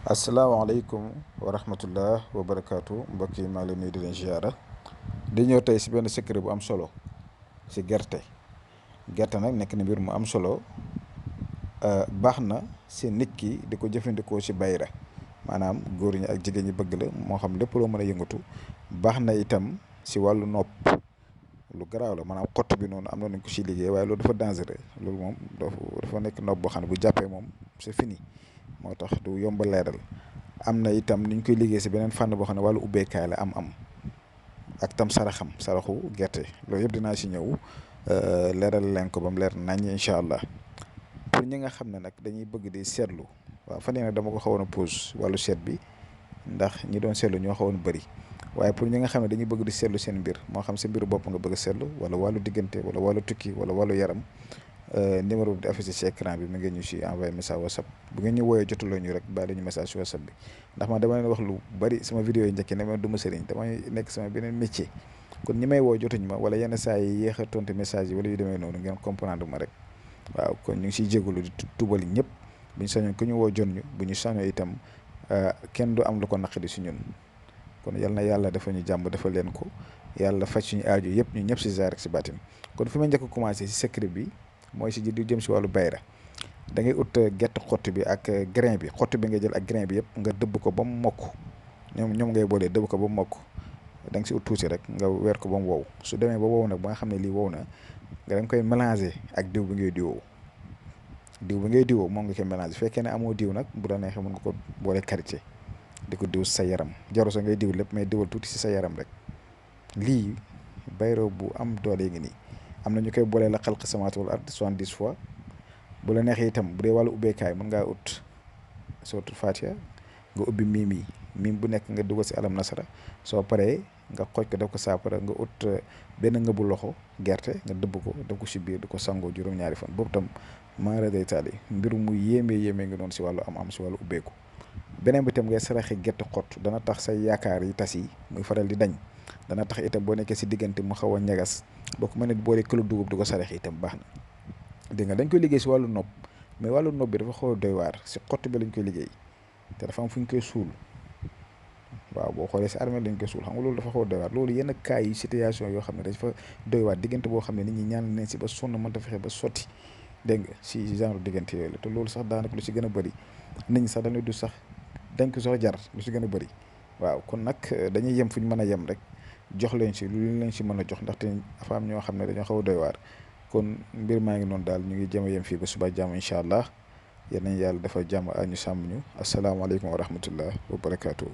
asalaamaaleykum wa rahmatullah wa barakaatu mbokk yi maa ngi leen nuyu di leen ziara di ñëw tey si benn secret bu am solo si gerte. Gerte nag nekk na mbir mu am solo, baax na si nit ki di ko jëfandikoo si bayra, maanaam góor ñi ak jigéen ñi bëgg la, moo xam lépp loo mën a yëngatu. Baax na itam si wàllu nopp, lu garaaw la, maanaam xott bi noonu am na nuñ ko siy liggéey, waaye loolu dafa dangereux. Loolu moom dafa nekk nopp boo xam ne bu jàppee moom c'est fini, moo tax du yomb a leeral. am na itam ni ñu koy liggéey si beneen fànn boo xam ne wàllu ubbeekaay la am ak tam saraxu gerte. Loolu yëpp dinaa si ñëw leeral leen ko ba mu leer naññ incha allah. pour ñi nga xam ne nag dañuy bëgg di seetlu, waaw fan yii nag dama ko xawoon a pause wàllu seet bi, ndax ñi doon seetlu ñoo xawoon bëri. waaye pour ñi nga xam ne dañuy bëgg di seetlu seen mbir, moo xam sa mbiru bopp nga bëgg a seetlu, wala wàllu diggante, wala wàllu tukki, wala wàllu yaram, numéro bi di affiché ci écran bi mi ngeen ñu si envoyé message whatsapp. bu ngeen ñu wooyee jotuloo ñu rek bàyyi ñu message si whatsapp bi, ndax man dama leen wax lu bari sama vidéo yi njëkk ne ma du ma sëriñ, damay nekk sama beneen métier. kon ñi may woo jotuñ ma, wala yenn saa yi yéex a tontu message yi wala yu demee noonu, ngeen comprendre ma rek. waaw kon ñu ngi siy jégalu di tubali ñëpp. bu ñu sañoon ku ñu woo jot ñu, bu ñu sañoo itam kenn du am lu ko naqadi si ñun. kon yal na yàlla dafa ñu jàmm dafa leen ko, yàlla faj suñu aajo yëpp ñu ñëpp si zaar ak si baatin. kon fi ma njëkk a commencé si secret bi mooy si di jëm si wàllu bayra. da ngay ut gerte xott bi ak grain bi, xott bi nga jël ak grain bi yëpp nga dëbb ko ba mu mokk. ñoom ngay boolee dëbb ko ba mu mokk. da nga si ut tuuti rek nga weer ko ba mu wow. su demee ba wow nag ba nga xam ne lii wow na, nga da nga koy mélanger ak diw bi ngay diwoo. diw bi ngay diwoo moom nga koy mélanger. Fekkee ne amoo diw nag bu la neexee mën nga ko boole karité di ko diw sa yaram. jaru sa ngay diw lépp, mais diwal tuuti si sa yaram rek. lii bayro bu am doole ngi nii. am na ñu koy boolee la xalq samawaati wal ard 70 fois. bu la neexee itam bu dee wàllu ubbeekaay mën ngaa ut sootu Fatiha nga ubbi miim bu nekk nga dugal si alam nasara. soo paree nga xooj ko def ko saafara, nga ut benn ngëbu loxo gerte nga dëbb ko def ko si biir di ko sangoo juróom-ñaari fan. boobu tam maara day taali mbir mu yéemee nga doon si wàllu am si wàllu ubbeeku. beneen bi tam ngay saraxe gerte xott, dana tax say yaakaar yi tas yi muy faral di dañ. dana tax itam boo nekkee si diggante mu xaw a ñagas, boo ko mënee boole kilo dugub di ko saraxe itam baax na. dégg nga dañ koy liggéey si wàllu nopp, mais wàllu nopp bi dafa xaw a doy waar. si xott bi lañ koy liggéey te dafa am fu ñu koy suul. waaw boo xoolee si armée lañ koy suul, xam nga loolu dafa xaw a doy waar. loolu yenn cas yi situation yoo xam ne dafa doy waar, diggante boo xam ne nit ñi ñaan leen si ba sonn mënta fexe ba sotti. dégg nga si genre diggante yooyu la. te loolu sax daanaka lu si gën a bëri nit ñi sax dañuy du sax dañ ko sax jar lu si gën a bëri. waaw kon nag dañuy yem fu ñu mën a yem rek, jox leen si lu leen si mën a jox, ndaxte dafa am ñoo xam ne dañoo xaw a doy waar. kon mbir maa ngi noonu daal, ñu ngi jëm a yem fii ba suba jàmm incha allah. yal nañu yàlla dafa jàmm ñu sàmm ñu. asalaamaaleykum wa rahmatullah wa barakaatu.